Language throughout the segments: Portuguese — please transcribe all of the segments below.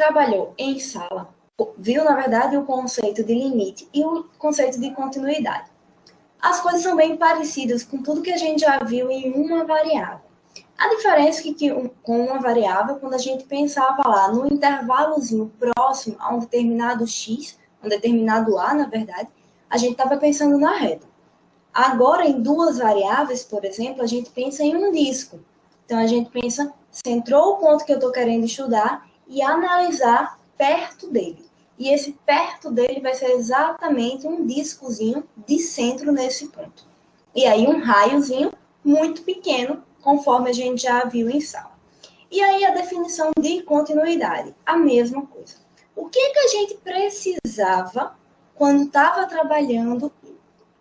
trabalhou em sala, viu, na verdade, o conceito de limite e o conceito de continuidade. As coisas são bem parecidas com tudo que a gente já viu em uma variável. A diferença é que com uma variável, quando a gente pensava lá no intervalozinho próximo a um determinado x, um determinado a, na verdade, a gente estava pensando na reta. Agora, em duas variáveis, por exemplo, a gente pensa em um disco. Então, a gente pensa, centrou o ponto que eu estou querendo estudar e analisar perto dele. E esse perto dele vai ser exatamente um discozinho de centro nesse ponto. E aí, um raiozinho muito pequeno, conforme a gente já viu em sala. E aí, a definição de continuidade, a mesma coisa. O que a gente precisava quando estava trabalhando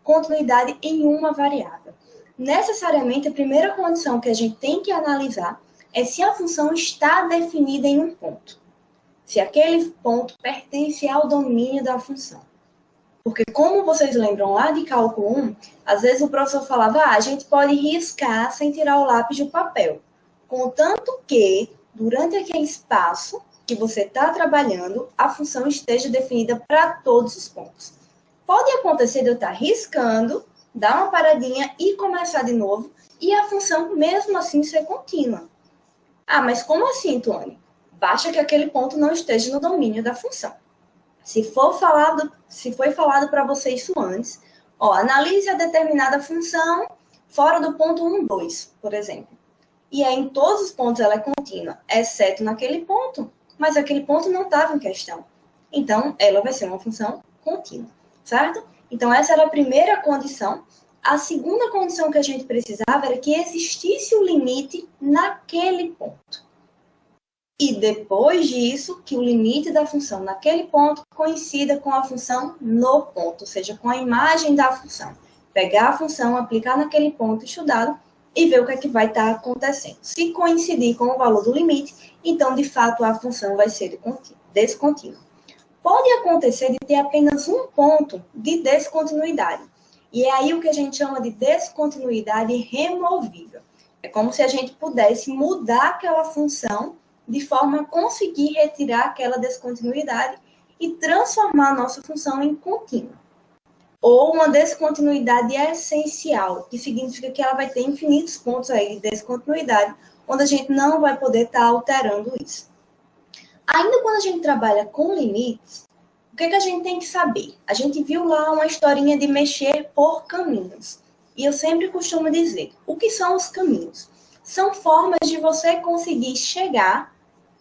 continuidade em uma variável? Necessariamente, a primeira condição que a gente tem que analisar é se a função está definida em um ponto. Se aquele ponto pertence ao domínio da função. Porque, como vocês lembram lá de cálculo 1, às vezes o professor falava, a gente pode riscar sem tirar o lápis do papel. Contanto que, durante aquele espaço que você está trabalhando, a função esteja definida para todos os pontos. Pode acontecer de eu estar riscando, dar uma paradinha e começar de novo, e a função, mesmo assim, ser contínua. Mas como assim, Tuane? Basta que aquele ponto não esteja no domínio da função. Se foi falado para você isso antes, analise a determinada função fora do ponto 1, 2, por exemplo. E aí, em todos os pontos ela é contínua, exceto naquele ponto, mas aquele ponto não estava em questão. Então, ela vai ser uma função contínua, certo? Então, essa era a primeira condição. A segunda condição que a gente precisava era que existisse o limite naquele ponto. E depois disso, que o limite da função naquele ponto coincida com a função no ponto, ou seja, com a imagem da função. Pegar a função, aplicar naquele ponto estudado e ver o que é que vai estar acontecendo. Se coincidir com o valor do limite, então, de fato, a função vai ser descontínua. Pode acontecer de ter apenas um ponto de descontinuidade. E é aí o que a gente chama de descontinuidade removível. É como se a gente pudesse mudar aquela função de forma a conseguir retirar aquela descontinuidade e transformar a nossa função em contínua. Ou uma descontinuidade essencial, que significa que ela vai ter infinitos pontos aí de descontinuidade, onde a gente não vai poder estar alterando isso. Ainda quando a gente trabalha com limites, o que a gente tem que saber? A gente viu lá uma historinha de mexer por caminhos. E eu sempre costumo dizer, o que são os caminhos? São formas de você conseguir chegar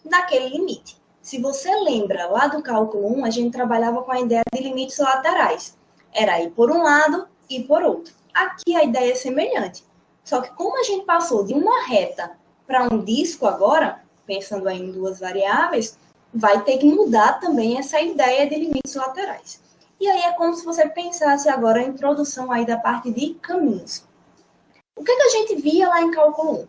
naquele limite. Se você lembra, lá do cálculo 1, a gente trabalhava com a ideia de limites laterais. Era ir por um lado e por outro. Aqui a ideia é semelhante. Só que como a gente passou de uma reta para um disco agora, pensando aí em duas variáveis, vai ter que mudar também essa ideia de limites laterais. E aí é como se você pensasse agora a introdução aí da parte de caminhos. O que a gente via lá em cálculo 1?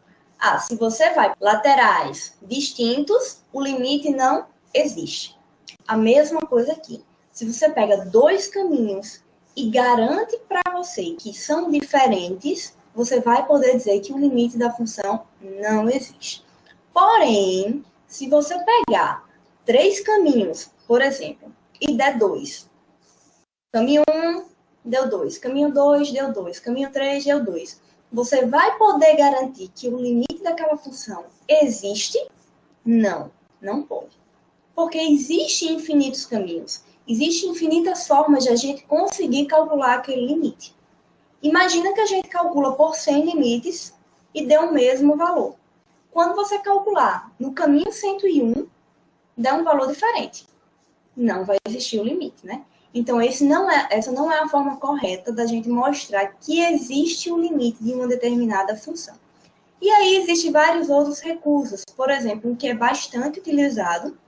Se você vai laterais distintos, o limite não existe. A mesma coisa aqui. Se você pega dois caminhos e garante para você que são diferentes, você vai poder dizer que o limite da função não existe. Porém, se você pegar 3 caminhos, por exemplo, e der 2, caminho 1 deu 2, caminho 2 deu 2, caminho 3 deu 2, você vai poder garantir que o limite daquela função existe? Não, não pode. Porque existem infinitos caminhos, existem infinitas formas de a gente conseguir calcular aquele limite. Imagina que a gente calcula por 100 limites e dê o mesmo valor. Quando você calcular no caminho 101, dá um valor diferente. Não vai existir o limite, né? Então, essa não é a forma correta da gente mostrar que existe um limite de uma determinada função. E aí, existem vários outros recursos. Por exemplo, um que é bastante utilizado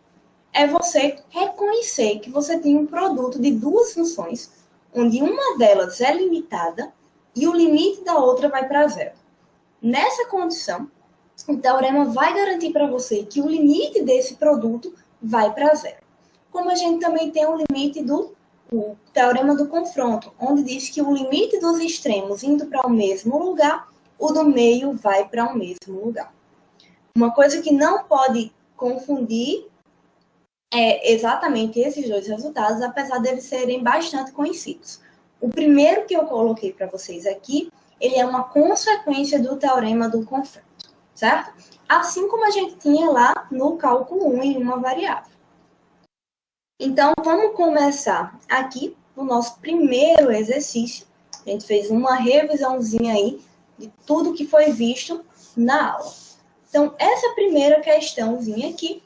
é você reconhecer que você tem um produto de duas funções, onde uma delas é limitada e o limite da outra vai para zero. Nessa condição, o teorema vai garantir para você que o limite desse produto vai para zero. Como a gente também tem o limite do teorema do confronto, onde diz que o limite dos extremos indo para o mesmo lugar, o do meio vai para o mesmo lugar. Uma coisa que não pode confundir é exatamente esses dois resultados, apesar deles serem bastante conhecidos. O primeiro que eu coloquei para vocês aqui, ele é uma consequência do teorema do confronto, certo? Assim como a gente tinha lá no cálculo 1 em uma variável. Então, vamos começar aqui no nosso primeiro exercício. A gente fez uma revisãozinha aí de tudo que foi visto na aula. Então, essa primeira questãozinha aqui,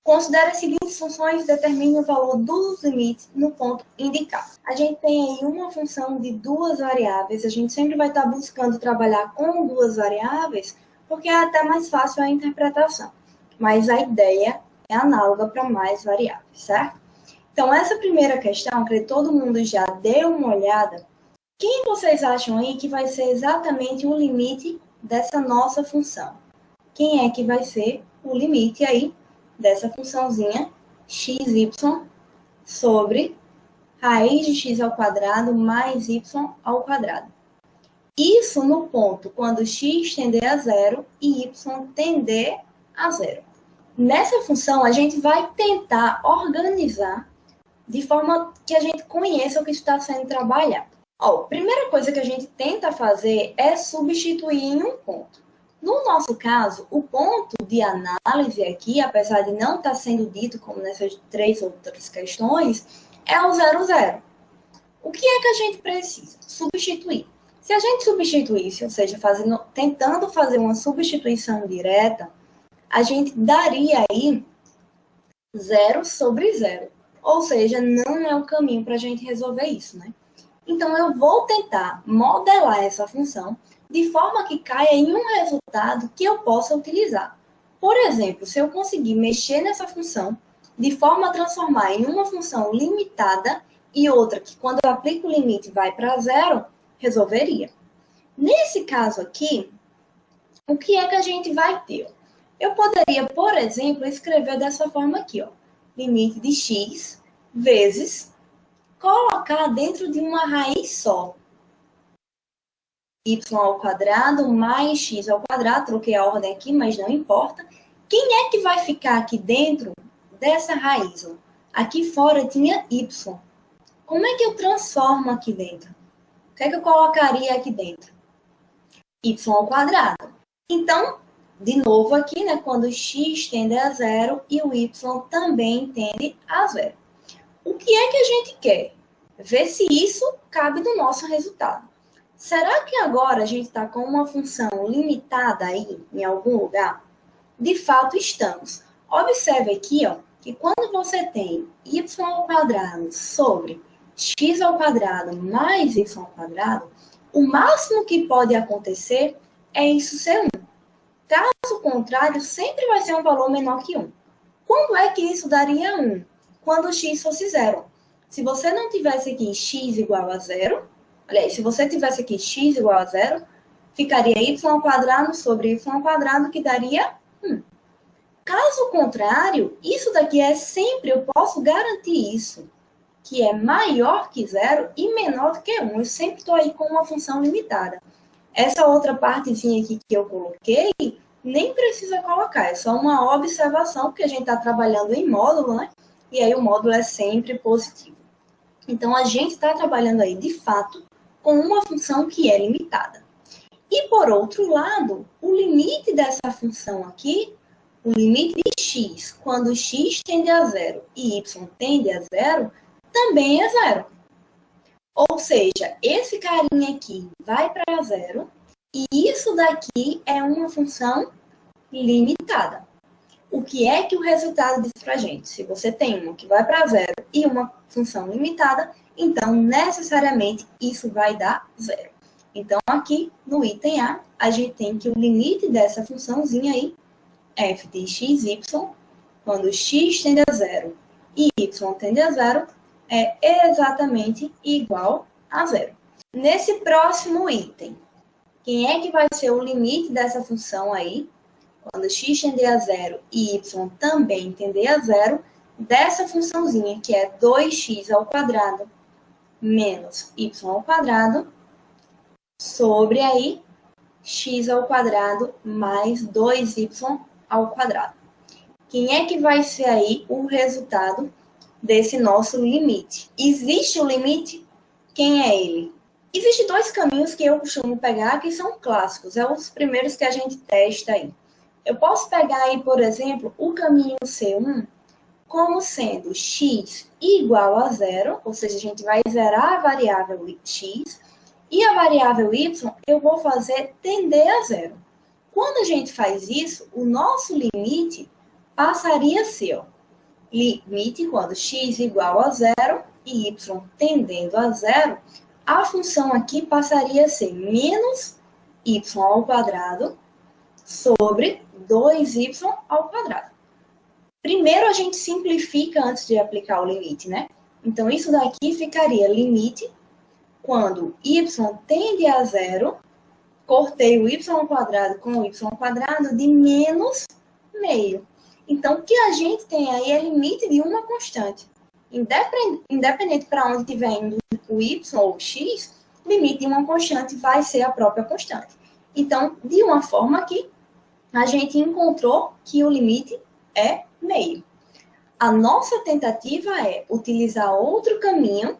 considere as seguintes funções e determine o valor dos limites no ponto indicado. A gente tem aí uma função de duas variáveis, a gente sempre vai estar buscando trabalhar com duas variáveis, porque é até mais fácil a interpretação. Mas a ideia é análoga para mais variáveis, certo? Então, essa primeira questão, que todo mundo já deu uma olhada, quem vocês acham aí que vai ser exatamente o limite dessa nossa função? Quem é que vai ser o limite aí dessa funçãozinha xy sobre raiz de x ao quadrado mais y ao quadrado? Isso no ponto quando x tender a zero e y tender a zero. Nessa função, a gente vai tentar organizar de forma que a gente conheça o que está sendo trabalhado. Ó, a primeira coisa que a gente tenta fazer é substituir em um ponto. No nosso caso, o ponto de análise aqui, apesar de não estar sendo dito como nessas três outras questões, é o 0, 0. O que é que a gente precisa? Substituir. Se a gente substituísse, ou seja, tentando fazer uma substituição direta, a gente daria aí 0 sobre 0. Ou seja, não é o caminho para a gente resolver isso, né? Então, eu vou tentar modelar essa função de forma que caia em um resultado que eu possa utilizar. Por exemplo, se eu conseguir mexer nessa função de forma a transformar em uma função limitada e outra que, quando eu aplico o limite, vai para zero, resolveria. Nesse caso aqui, o que é que a gente vai ter? Eu poderia, por exemplo, escrever dessa forma aqui, ó, limite de x vezes colocar dentro de uma raiz só. Y ao quadrado mais x ao quadrado, troquei a ordem aqui, mas não importa. Quem é que vai ficar aqui dentro dessa raiz? Aqui fora tinha y. Como é que eu transformo aqui dentro? O que é que eu colocaria aqui dentro? Y ao quadrado. Então, de novo aqui, né, quando x tende a zero e o y também tende a zero. O que é que a gente quer? Ver se isso cabe no nosso resultado. Será que agora a gente está com uma função limitada aí, em algum lugar? De fato, estamos. Observe aqui, ó, que quando você tem y ao quadrado sobre x ao quadrado mais y ao quadrado, o máximo que pode acontecer é isso ser 1. Caso contrário, sempre vai ser um valor menor que 1. Quando é que isso daria 1? Quando x fosse 0. Se você não tivesse aqui x igual a 0, aliás, se você tivesse aqui x igual a 0, ficaria y ao quadrado sobre y ao quadrado, que daria 1. Caso contrário, isso daqui é sempre, eu posso garantir isso, que é maior que 0 e menor do que 1. Eu sempre estou aí com uma função limitada. Essa outra partezinha aqui que eu coloquei, nem precisa colocar, é só uma observação, porque a gente está trabalhando em módulo, né? E aí o módulo é sempre positivo. Então, a gente está trabalhando aí, de fato, com uma função que é limitada. E, por outro lado, o limite dessa função aqui, o limite de x, quando x tende a 0 e y tende a 0, também é 0. Ou seja, esse carinha aqui vai para 0 e isso daqui é uma função limitada. O que é que o resultado diz para a gente? Se você tem uma que vai para 0 e uma função limitada, então necessariamente isso vai dar 0. Então aqui no item A, a gente tem que o limite dessa funçãozinha aí, f de xy, quando x tende a 0 e y tende a 0, é exatamente igual a 0. Nesse próximo item, quem é que vai ser o limite dessa função aí, quando x tender a 0 e y também tender a 0, dessa funçãozinha, que é 2x ao quadrado menos y ao quadrado, sobre aí x ao quadrado mais 2y ao quadrado. Quem é que vai ser aí o resultado desse nosso limite? Existe o limite? Quem é ele? Existem dois caminhos que eu costumo pegar que são clássicos, é os primeiros que a gente testa aí. Eu posso pegar aí, por exemplo, o caminho C1 como sendo x igual a zero, ou seja, a gente vai zerar a variável x, e a variável y eu vou fazer tender a zero. Quando a gente faz isso, o nosso limite passaria a ser, ó, limite quando x igual a zero e y tendendo a zero, a função aqui passaria a ser menos y ao quadrado sobre 2y ao quadrado. Primeiro, a gente simplifica antes de aplicar o limite, né? Então, isso daqui ficaria limite quando y tende a zero, cortei o y ao quadrado com o y ao quadrado de menos meio. Então, o que a gente tem aí é limite de uma constante. Independente para onde estiver indo o y ou o x, limite de uma constante vai ser a própria constante. Então, de uma forma aqui, a gente encontrou que o limite é meio. A nossa tentativa é utilizar outro caminho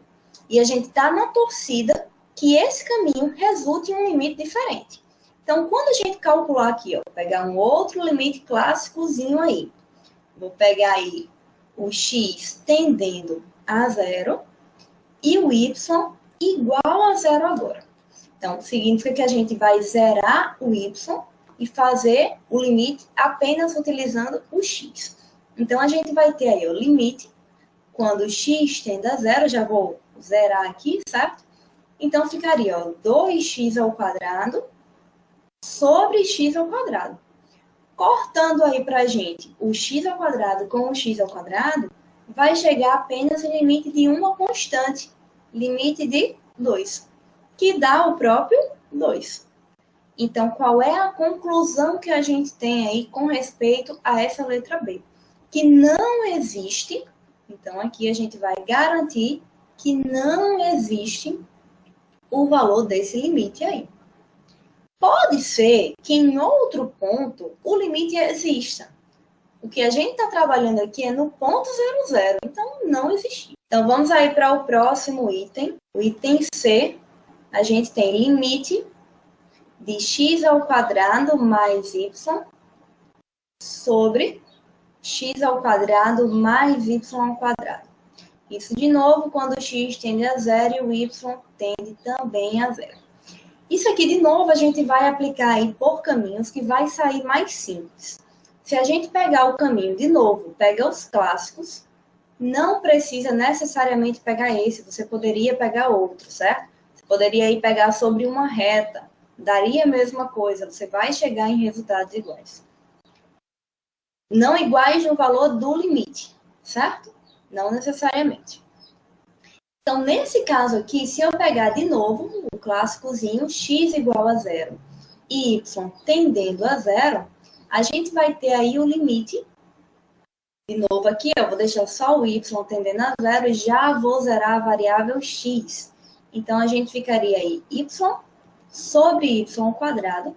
e a gente está na torcida que esse caminho resulte em um limite diferente. Então, quando a gente calcular aqui, ó, pegar um outro limite clássicozinho aí, vou pegar aí o x tendendo a zero e o y igual a zero agora. Então, significa que a gente vai zerar o y e fazer o limite apenas utilizando o x. Então, a gente vai ter aí o limite quando x tende a zero, já vou zerar aqui, certo? Então, ficaria, ó, 2x ao quadrado sobre x ao quadrado. Cortando aí pra gente o x ao quadrado com o x ao quadrado, vai chegar apenas o limite de uma constante, limite de 2, que dá o próprio 2. Então, qual é a conclusão que a gente tem aí com respeito a essa letra B? Que não existe, então aqui a gente vai garantir que não existe o valor desse limite aí. Pode ser que em outro ponto o limite exista. O que a gente está trabalhando aqui é no ponto 00, então não existe. Então vamos aí para o próximo item. O item C, a gente tem limite de x ao quadrado mais y sobre x ao quadrado mais y ao quadrado. Isso de novo quando x tende a zero e o y tende também a zero. Isso aqui, de novo, a gente vai aplicar aí por caminhos que vai sair mais simples. Se a gente pegar o caminho, de novo, pega os clássicos, não precisa necessariamente pegar esse, você poderia pegar outro, certo? Você poderia aí pegar sobre uma reta, daria a mesma coisa, você vai chegar em resultados iguais. Não iguais no valor do limite, certo? Não necessariamente. Então, nesse caso aqui, se eu pegar de novo o clássicozinho, x igual a zero e y tendendo a zero, a gente vai ter aí o limite. De novo aqui, eu vou deixar só o y tendendo a zero e já vou zerar a variável x. Então, a gente ficaria aí y sobre y ao quadrado,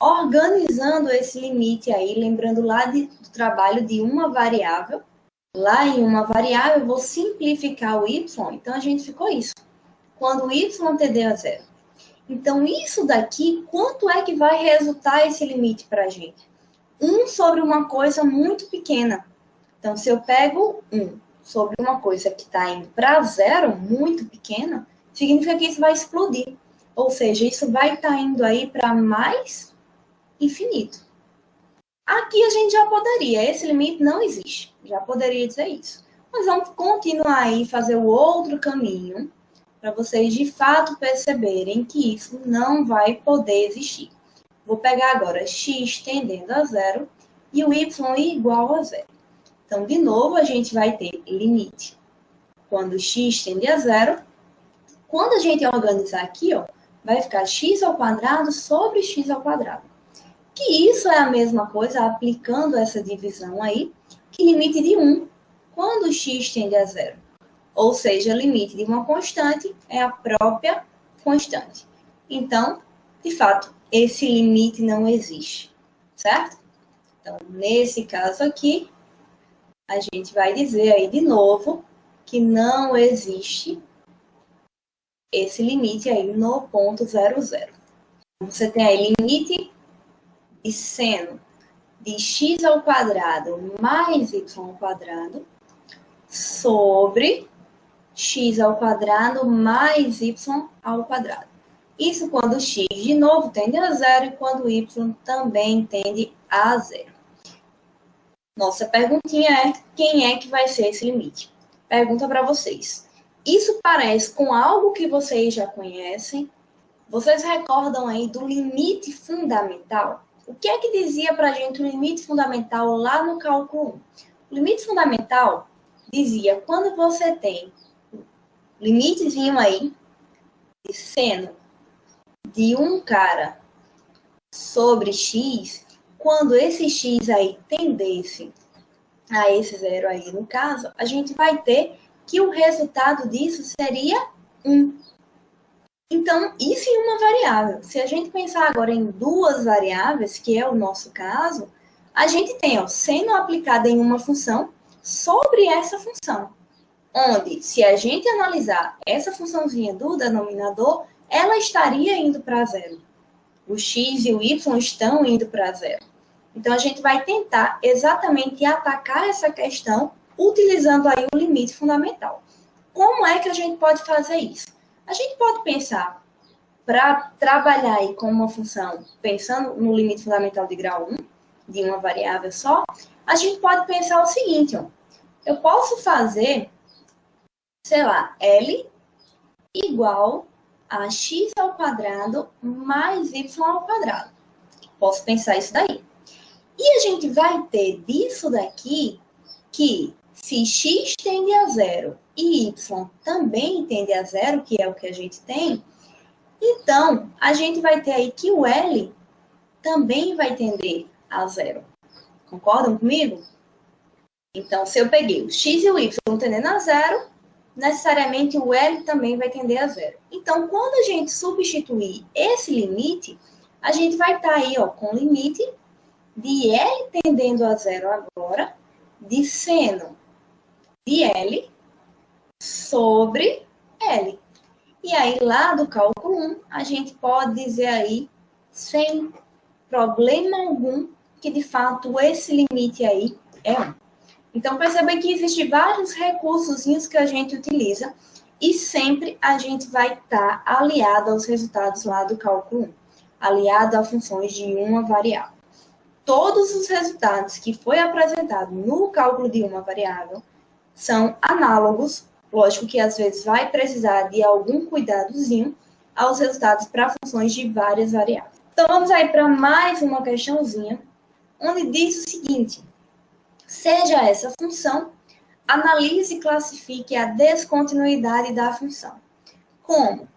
organizando esse limite aí, lembrando lá do trabalho de uma variável. Lá em uma variável, eu vou simplificar o y, então a gente ficou isso. Quando o y tender a zero. Então, isso daqui, quanto é que vai resultar esse limite para a gente? 1 sobre uma coisa muito pequena. Então, se eu pego 1 sobre uma coisa que está indo para zero, muito pequena, significa que isso vai explodir. Ou seja, isso vai estar indo aí para mais infinito. Aqui a gente já poderia, esse limite não existe, já poderia dizer isso. Mas vamos continuar aí, fazer o outro caminho, para vocês de fato perceberem que isso não vai poder existir. Vou pegar agora x tendendo a zero e o y igual a zero. Então, de novo, a gente vai ter limite quando x tende a zero. Quando a gente organizar aqui, ó, vai ficar x ao quadrado sobre x ao quadrado. Que isso é a mesma coisa, aplicando essa divisão aí, que limite de 1 quando x tende a zero. Ou seja, limite de uma constante é a própria constante. Então, de fato, esse limite não existe, certo? Então, nesse caso aqui, a gente vai dizer aí de novo que não existe esse limite aí no ponto 0, 0. Você tem aí limite de seno de x ao quadrado mais y ao quadrado sobre x ao quadrado mais y ao quadrado. Isso quando x de novo tende a zero e quando y também tende a zero. Nossa perguntinha é: quem é que vai ser esse limite? Pergunta para vocês. Isso parece com algo que vocês já conhecem? Vocês recordam aí do limite fundamental? O que é que dizia para a gente o limite fundamental lá no cálculo 1? O limite fundamental dizia quando você tem limitezinho aí de seno de um cara sobre x, quando esse x aí tendesse a esse zero aí no caso, a gente vai ter que o resultado disso seria 1. Então, isso em uma variável. Se a gente pensar agora em duas variáveis, que é o nosso caso, a gente tem seno aplicado em uma função sobre essa função. Onde, se a gente analisar essa funçãozinha do denominador, ela estaria indo para zero. O x e o y estão indo para zero. Então, a gente vai tentar exatamente atacar essa questão utilizando aí o limite fundamental. Como é que a gente pode fazer isso? A gente pode pensar, para trabalhar aí com uma função, pensando no limite fundamental de grau 1, de uma variável só, a gente pode pensar o seguinte, eu posso fazer, sei lá, L igual a x ao quadrado mais y ao quadrado. Posso pensar isso daí. E a gente vai ter disso daqui que se x tende a zero e y também tende a zero, que é o que a gente tem, então a gente vai ter aí que o L também vai tender a zero. Concordam comigo? Então, se eu peguei o x e o y tendendo a zero, necessariamente o L também vai tender a zero. Então, quando a gente substituir esse limite, a gente vai estar aí com o limite de L tendendo a zero agora, de seno de L sobre L. E aí, lá do cálculo 1, a gente pode dizer aí, sem problema algum, que de fato esse limite aí é 1. Então, percebem que existem vários recursos que a gente utiliza e sempre a gente vai estar aliado aos resultados lá do cálculo 1, aliado a funções de uma variável. Todos os resultados que foi apresentado no cálculo de uma variável são análogos, lógico que às vezes vai precisar de algum cuidadozinho, aos resultados para funções de várias variáveis. Então, vamos aí para mais uma questãozinha, onde diz o seguinte: seja essa função, analise e classifique a descontinuidade da função. Como?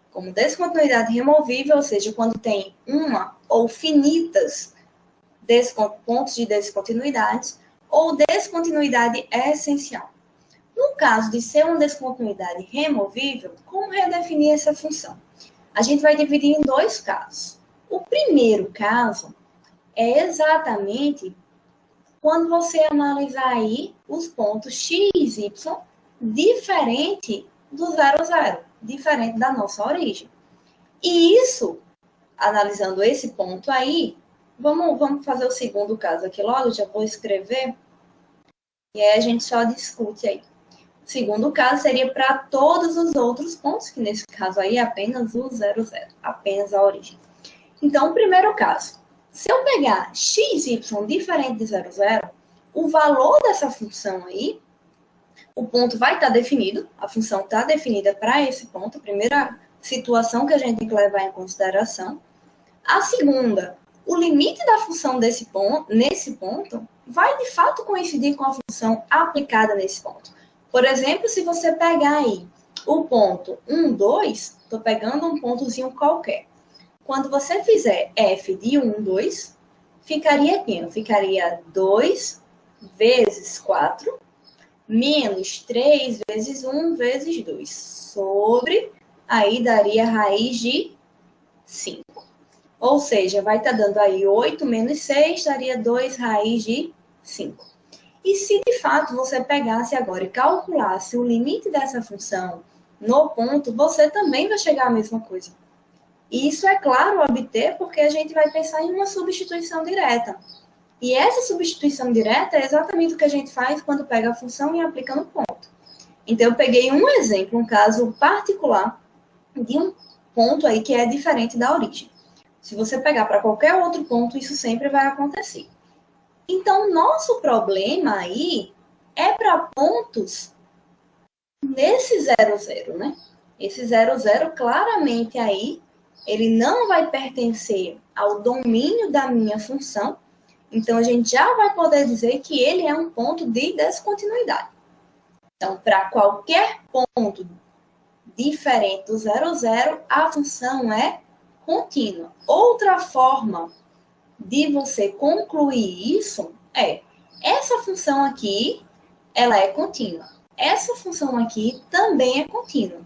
Como descontinuidade removível, ou seja, quando tem uma ou finitas pontos de descontinuidade, ou descontinuidade essencial. No caso de ser uma descontinuidade removível, como redefinir essa função? A gente vai dividir em dois casos. O primeiro caso é exatamente quando você analisar aí os pontos x e y diferente do 0, 0, diferente da nossa origem. E isso, analisando esse ponto aí, vamos fazer o segundo caso aqui logo, já vou escrever, e aí a gente só discute aí. O segundo caso seria para todos os outros pontos, que nesse caso aí é apenas o 0, 0, apenas a origem. Então, o primeiro caso, se eu pegar x, y diferente de 0, 0, o valor dessa função aí, o ponto vai estar definido, a função está definida para esse ponto, a primeira situação que a gente tem que levar em consideração. A segunda, o limite da função nesse ponto vai de fato coincidir com a função aplicada nesse ponto. Por exemplo, se você pegar aí o ponto 1, 2, estou pegando um pontozinho qualquer. Quando você fizer f de 1, 2, ficaria aqui, ficaria 2 vezes 4, menos 3 vezes 1 vezes 2, sobre, aí daria raiz de 5. Ou seja, vai estar dando aí 8 menos 6, daria 2 raiz de 5. E se de fato você pegasse agora e calculasse o limite dessa função no ponto, você também vai chegar à mesma coisa. E isso é claro obter porque a gente vai pensar em uma substituição direta. E essa substituição direta é exatamente o que a gente faz quando pega a função e aplica no ponto. Então, eu peguei um exemplo, um caso particular de um ponto aí que é diferente da origem. Se você pegar para qualquer outro ponto, isso sempre vai acontecer. Então, nosso problema aí é para pontos nesse 0,0, né? Esse 0,0 claramente aí, ele não vai pertencer ao domínio da minha função. Então, a gente já vai poder dizer que ele é um ponto de descontinuidade. Então, para qualquer ponto diferente do 0,0, a função é contínua. Outra forma de você concluir isso é, essa função aqui, ela é contínua. Essa função aqui também é contínua.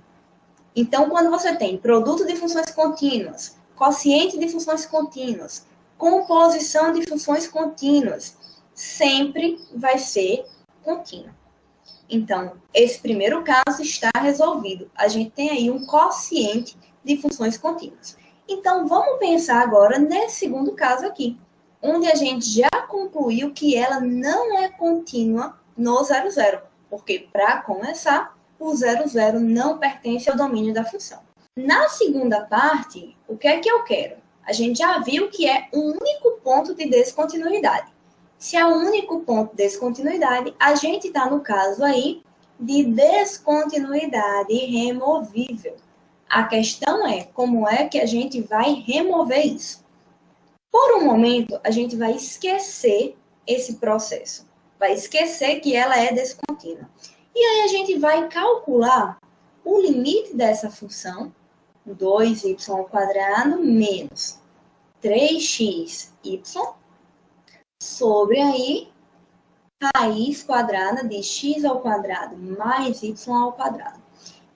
Então, quando você tem produto de funções contínuas, quociente de funções contínuas, composição de funções contínuas, sempre vai ser contínua. Então, esse primeiro caso está resolvido. A gente tem aí um quociente de funções contínuas. Então, vamos pensar agora nesse segundo caso aqui, onde a gente já concluiu que ela não é contínua no 0,0, porque, para começar, o 0,0 não pertence ao domínio da função. Na segunda parte, o que é que eu quero? A gente já viu que é um único ponto de descontinuidade. Se é o único ponto de descontinuidade, a gente está no caso aí de descontinuidade removível. A questão é como é que a gente vai remover isso. Por um momento, a gente vai esquecer esse processo. Vai esquecer que ela é descontínua. E aí a gente vai calcular o limite dessa função, 2y² menos 3xy sobre aí raiz quadrada de x² mais y².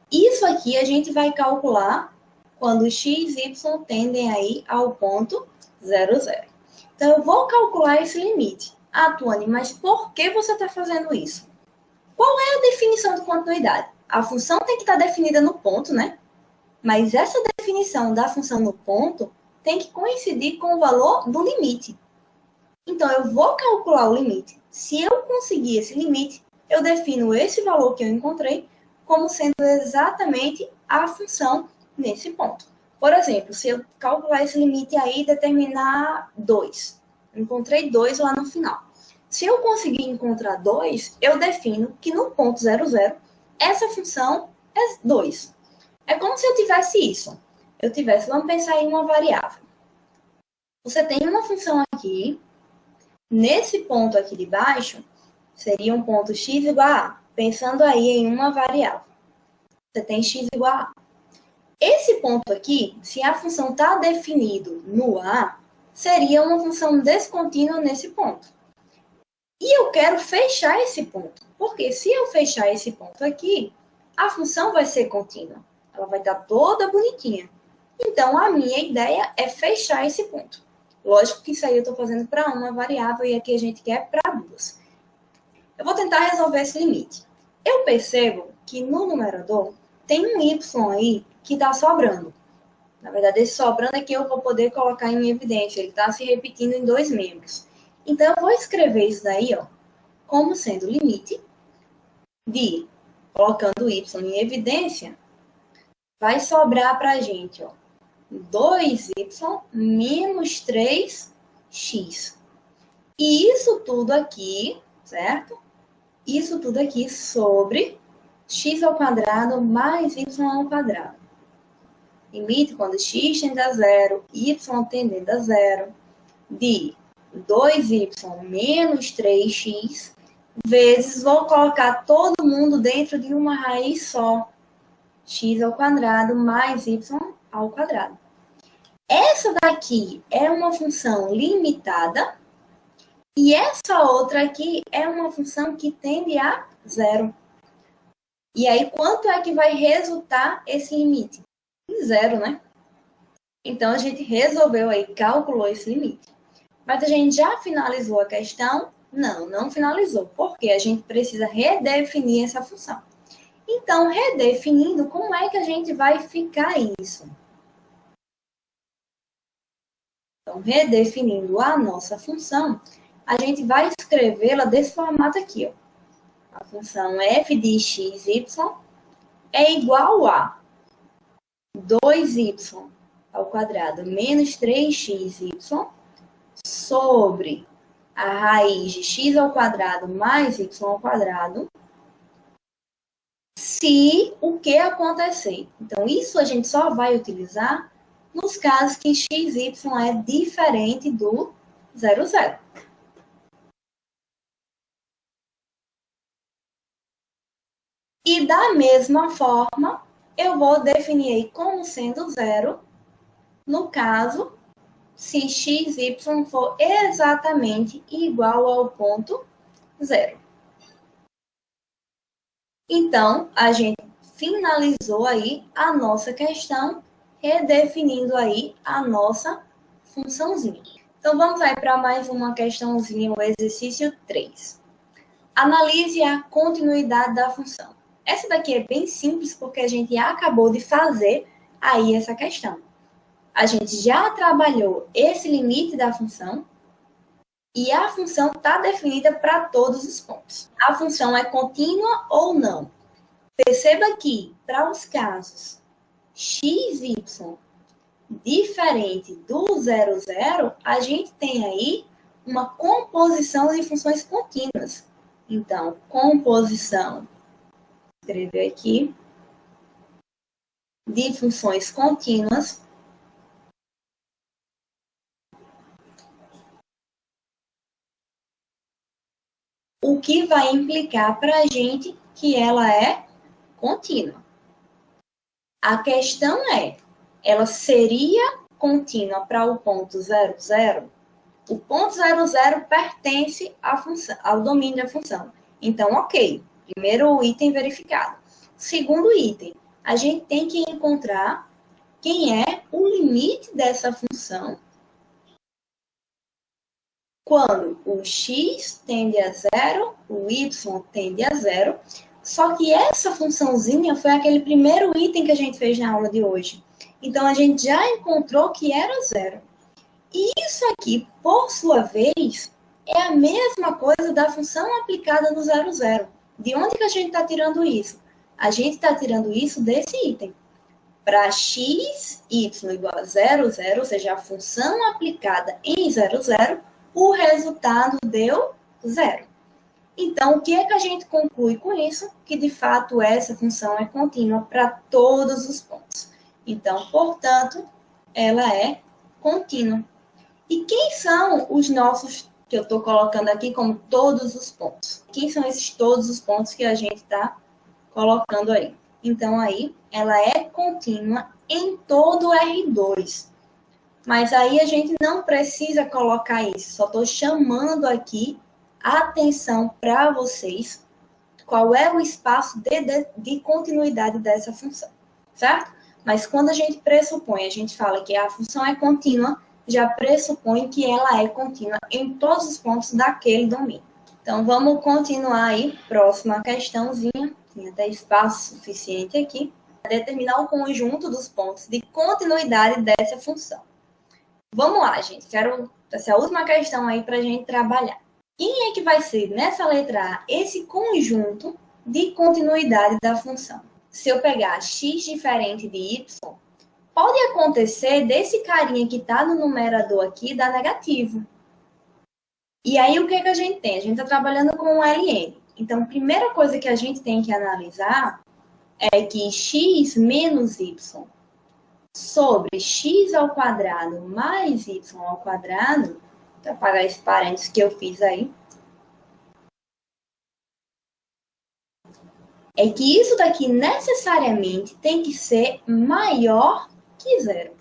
Isso aqui a gente vai calcular quando x e y tendem aí ao ponto 0,0. Então, eu vou calcular esse limite. Ah, Tuane, mas por que você está fazendo isso? Qual é a definição de continuidade? A função tem que estar definida no ponto, né? Mas essa definição da função no ponto tem que coincidir com o valor do limite. Então, eu vou calcular o limite. Se eu conseguir esse limite, eu defino esse valor que eu encontrei como sendo exatamente a função nesse ponto. Por exemplo, se eu calcular esse limite aí e determinar 2. Encontrei 2 lá no final. Se eu conseguir encontrar 2, eu defino que no ponto 0,0, essa função é 2. É como se eu tivesse isso. Vamos pensar em uma variável. Você tem uma função aqui. Nesse ponto aqui de baixo, seria um ponto x igual a a. Pensando aí em uma variável. Você tem x igual a a. Esse ponto aqui, se a função está definido no a, seria uma função descontínua nesse ponto. E eu quero fechar esse ponto. Porque se eu fechar esse ponto aqui, a função vai ser contínua. Ela vai estar toda bonitinha. Então, a minha ideia é fechar esse ponto. Lógico que isso aí eu estou fazendo para uma variável e aqui a gente quer para duas. Eu vou tentar resolver esse limite. Eu percebo que no numerador tem um y aí que está sobrando. Na verdade, esse sobrando aqui eu vou poder colocar em evidência. Ele está se repetindo em 2 membros. Então, eu vou escrever isso daí, ó, como sendo limite de, colocando o y em evidência, vai sobrar para a gente, ó, 2y menos 3x. E isso tudo aqui, certo? Isso tudo aqui sobre x² mais y². Limite quando x tende a 0, y tendendo a 0, de 2y menos 3x, vezes, vou colocar todo mundo dentro de uma raiz só, x² mais y². Essa daqui é uma função limitada e essa outra aqui é uma função que tende a 0. E aí, quanto é que vai resultar esse limite? 0, né? Então, a gente resolveu aí, calculou esse limite. Mas a gente já finalizou a questão? Não, não finalizou, porque a gente precisa redefinir essa função. Então, redefinindo, como é que a gente vai ficar isso? Então, redefinindo a nossa função, a gente vai escrevê-la desse formato aqui, ó. A função f de x, y é igual a 2y ao quadrado menos 3xy sobre a raiz de x ao quadrado mais y ao quadrado, se o que acontecer. Então, isso a gente só vai utilizar nos casos que x, y é diferente do 0, 0. E da mesma forma, eu vou definir aí como sendo 0, no caso, se x, y for exatamente igual ao ponto 0. Então, a gente finalizou aí a nossa questão, redefinindo aí a nossa funçãozinha. Então, vamos aí para mais uma questãozinha, o exercício 3. Analise a continuidade da função. Essa daqui é bem simples, porque a gente acabou de fazer aí essa questão. A gente já trabalhou esse limite da função e a função está definida para todos os pontos. A função é contínua ou não? Perceba que, para os casos x, y diferente do 0, 0, a gente tem aí uma composição de funções contínuas. Então, composição, vou escrever aqui, de funções contínuas, o que vai implicar para a gente que ela é contínua. A questão é, ela seria contínua para o ponto 0, 0? O ponto 0, 0 pertence à função, ao domínio da função. Então, ok. Primeiro item verificado. Segundo item, a gente tem que encontrar quem é o limite dessa função quando o x tende a 0, o y tende a 0, só que essa funçãozinha foi aquele primeiro item que a gente fez na aula de hoje. Então, a gente já encontrou que era 0. E isso aqui, por sua vez, é a mesma coisa da função aplicada no 0, 0. De onde que a gente está tirando isso? A gente está tirando isso desse item. Para x, y igual a 0, 0, ou seja, a função aplicada em 0, 0, o resultado deu 0. Então, o que é que a gente conclui com isso? Que, de fato, essa função é contínua para todos os pontos. Então, portanto, ela é contínua. E quem são os nossos, que eu estou colocando aqui como todos os pontos? Quem são esses todos os pontos que a gente está colocando aí? Então, aí, ela é contínua em todo o R2. Mas aí a gente não precisa colocar isso. Só estou chamando aqui a atenção para vocês qual é o espaço de continuidade dessa função, certo? Mas quando a gente pressupõe, a gente fala que a função é contínua, já pressupõe que ela é contínua em todos os pontos daquele domínio. Então, vamos continuar aí. Próxima questãozinha. Tem até espaço suficiente aqui. Determinar o conjunto dos pontos de continuidade dessa função. Vamos lá, gente. Quero essa última questão aí para a gente trabalhar. Quem é que vai ser, nessa letra A, esse conjunto de continuidade da função? Se eu pegar x diferente de y, pode acontecer desse carinha que está no numerador aqui dar negativo. E aí, o que a gente tem? A gente está trabalhando com um ln. Então, a primeira coisa que a gente tem que analisar é que x menos y sobre x ao quadrado mais y ao quadrado, para apagar esse parênteses que eu fiz aí, é que isso daqui necessariamente tem que ser maior que 0.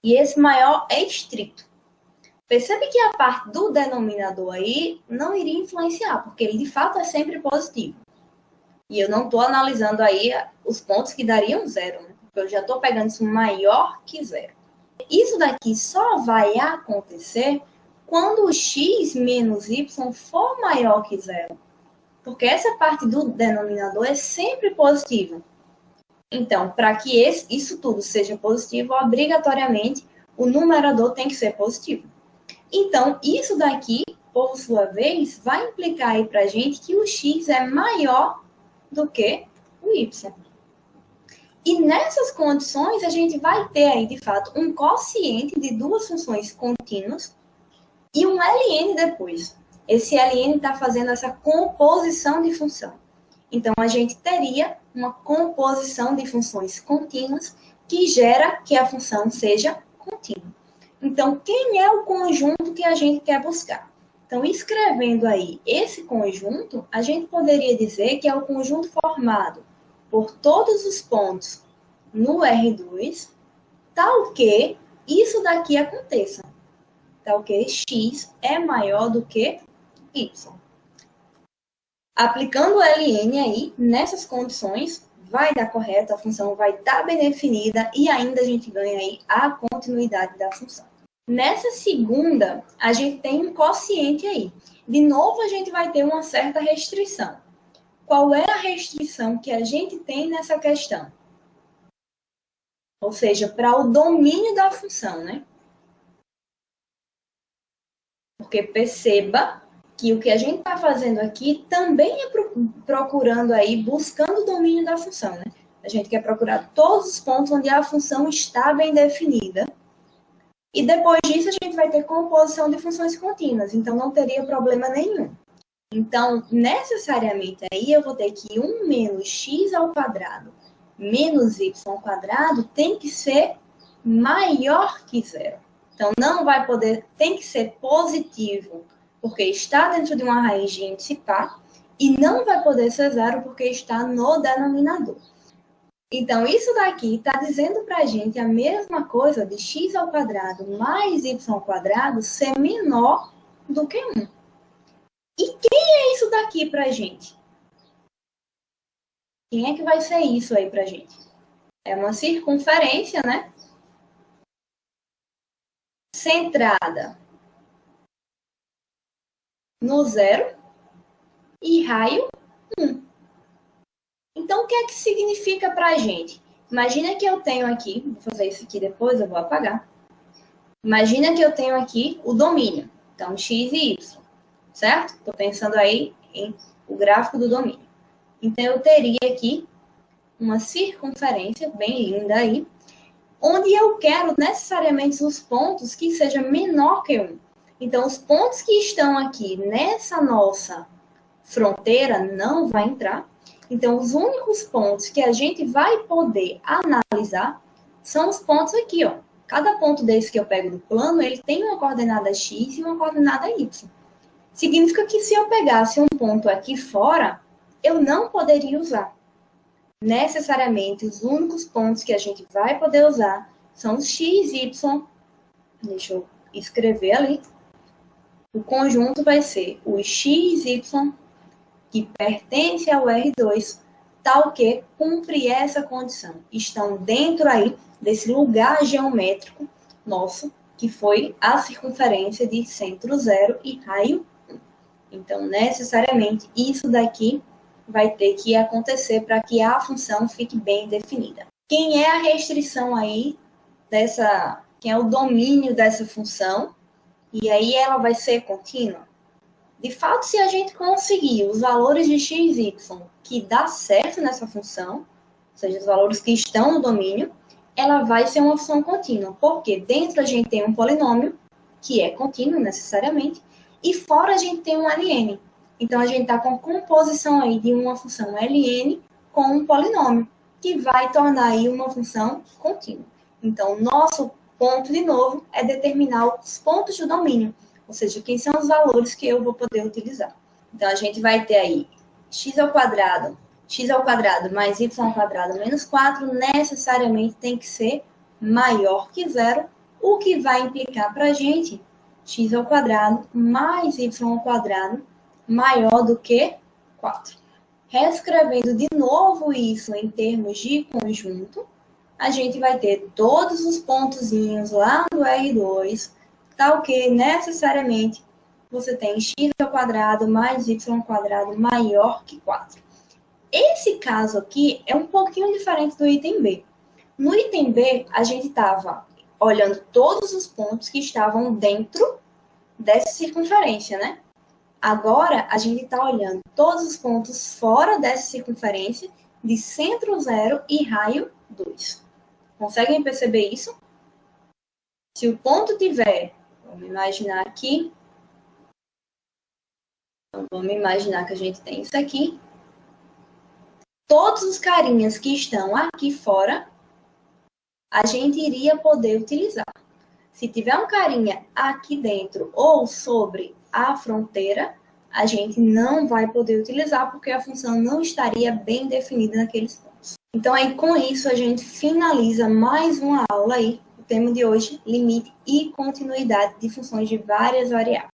E esse maior é estrito. Percebe que a parte do denominador aí não iria influenciar, porque ele de fato é sempre positivo. E eu não estou analisando aí os pontos que dariam 0, né? Eu já estou pegando isso maior que 0. Isso daqui só vai acontecer quando o x menos y for maior que zero. Porque essa parte do denominador é sempre positiva. Então, para que isso tudo seja positivo, obrigatoriamente o numerador tem que ser positivo. Então, isso daqui, por sua vez, vai implicar aí para a gente que o x é maior do que o y. E nessas condições, a gente vai ter aí, de fato, um quociente de duas funções contínuas e um ln depois. Esse ln está fazendo essa composição de função. Então, a gente teria uma composição de funções contínuas que gera que a função seja contínua. Então, quem é o conjunto que a gente quer buscar? Então, escrevendo aí esse conjunto, a gente poderia dizer que é o conjunto formado por todos os pontos no R2, tal que isso daqui aconteça. Tal que x é maior do que y. Aplicando o ln aí, nessas condições, vai dar correto, a função vai estar bem definida e ainda a gente ganha aí a continuidade da função. Nessa segunda, a gente tem um quociente aí. De novo, a gente vai ter uma certa restrição. Qual é a restrição que a gente tem nessa questão? Ou seja, para o domínio da função, né? Porque perceba que o que a gente está fazendo aqui também é procurando aí, buscando o domínio da função, né? A gente quer procurar todos os pontos onde a função está bem definida. E depois disso, a gente vai ter composição de funções contínuas. Então, não teria problema nenhum. Então, necessariamente aí, eu vou ter que 1 menos x ao quadrado menos y ao quadrado tem que ser maior que zero. Então, não vai poder, tem que ser positivo, porque está dentro de uma raiz de índice par, e não vai poder ser zero porque está no denominador. Então, isso daqui está dizendo para a gente a mesma coisa de x ao quadrado mais y ao quadrado ser menor do que 1. E quem é isso daqui para a gente? Quem é que vai ser isso aí para a gente? É uma circunferência, né? Centrada no zero e raio 1. Então, o que é que significa para a gente? Imagina que eu tenho aqui, vou fazer isso aqui depois, eu vou apagar. Imagina que eu tenho aqui o domínio. Então, x e y, certo? Estou pensando aí em o gráfico do domínio. Então, eu teria aqui uma circunferência bem linda aí, onde eu quero necessariamente os pontos que seja menor que 1. Então, os pontos que estão aqui nessa nossa fronteira não vai entrar. Então, os únicos pontos que a gente vai poder analisar são os pontos aqui, ó. Cada ponto desse que eu pego do plano, ele tem uma coordenada x e uma coordenada y. Significa que se eu pegasse um ponto aqui fora, eu não poderia usar. Necessariamente, os únicos pontos que a gente vai poder usar são os x, y. Deixa eu escrever ali. O conjunto vai ser o x, y, que pertence ao R2, tal que cumpre essa condição. Estão dentro aí desse lugar geométrico nosso, que foi a circunferência de centro zero e raio 1. Então, necessariamente, isso daqui vai ter que acontecer para que a função fique bem definida. Quem é a restrição aí dessa, quem é o domínio dessa função? E aí ela vai ser contínua? De fato, se a gente conseguir os valores de x e y que dá certo nessa função, ou seja, os valores que estão no domínio, ela vai ser uma função contínua, porque dentro a gente tem um polinômio, que é contínuo necessariamente, e fora a gente tem um ln. Então, a gente está com a composição aí de uma função ln com um polinômio, que vai tornar aí uma função contínua. Então, nosso ponto, de novo, é determinar os pontos do domínio, ou seja, quem são os valores que eu vou poder utilizar. Então, a gente vai ter aí x ao quadrado mais y ao quadrado menos 4, necessariamente tem que ser maior que zero, o que vai implicar para a gente x ao quadrado mais y ao quadrado maior do que 4. Reescrevendo de novo isso em termos de conjunto, a gente vai ter todos os pontozinhos lá no R2, tal que necessariamente você tem x ao quadrado mais y ao quadrado maior que 4. Esse caso aqui é um pouquinho diferente do item B. No item B, a gente estava olhando todos os pontos que estavam dentro dessa circunferência, né? Agora, a gente está olhando todos os pontos fora dessa circunferência de centro 0 e raio 2. Conseguem perceber isso? Se o ponto tiver, vamos imaginar aqui, então vamos imaginar que a gente tem isso aqui. Todos os carinhas que estão aqui fora, a gente iria poder utilizar. Se tiver um carinha aqui dentro ou sobre a fronteira, a gente não vai poder utilizar porque a função não estaria bem definida naqueles pontos. Então, aí com isso, a gente finaliza mais uma aula aí. O tema de hoje, limite e continuidade de funções de várias variáveis.